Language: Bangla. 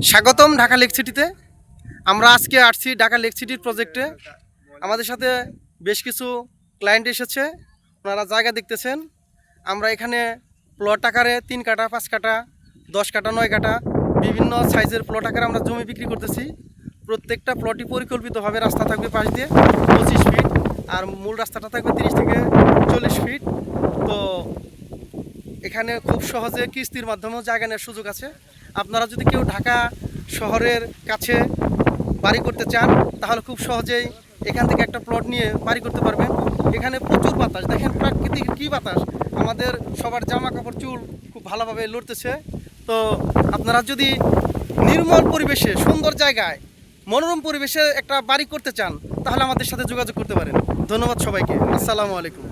স্বাগতম ঢাকা লেক সিটিতে। আমরা আজকে আসছি ঢাকা লেক সিটির প্রজেক্টে। আমাদের সাথে বেশ কিছু ক্লায়েন্ট এসেছে, ওনারা জায়গা দেখতেছেন। আমরা এখানে প্লট আকারে 3 কাঠা, 5 কাঠা, 10 কাঠা, 9 কাঠা বিভিন্ন সাইজের প্লট আকারে আমরা জমি বিক্রি করতেছি। প্রত্যেকটা প্লটই পরিকল্পিতভাবে রাস্তা থাকবে পাশ দিয়ে 25 ফিট, আর মূল রাস্তাটা থাকবে 30 থেকে 40 ফিট। তো এখানে খুব সহজে কিস্তির মাধ্যমেও জায়গা নেওয়ার সুযোগ আছে। আপনারা যদি কেউ ঢাকা শহরের কাছে বাড়ি করতে চান তাহলে খুব সহজেই এখান থেকে একটা প্লট নিয়ে বাড়ি করতে পারবেন। এখানে প্রচুর বাতাস, দেখেন প্রাকৃতিক কী বাতাস, আমাদের সবার জামা কাপড় চুল খুব ভালোভাবে লড়তেছে। তো আপনারা যদি নির্মল পরিবেশে, সুন্দর জায়গায়, মনোরম পরিবেশে একটা বাড়ি করতে চান তাহলে আমাদের সাথে যোগাযোগ করতে পারেন। ধন্যবাদ সবাইকে। আসসালামু আলাইকুম।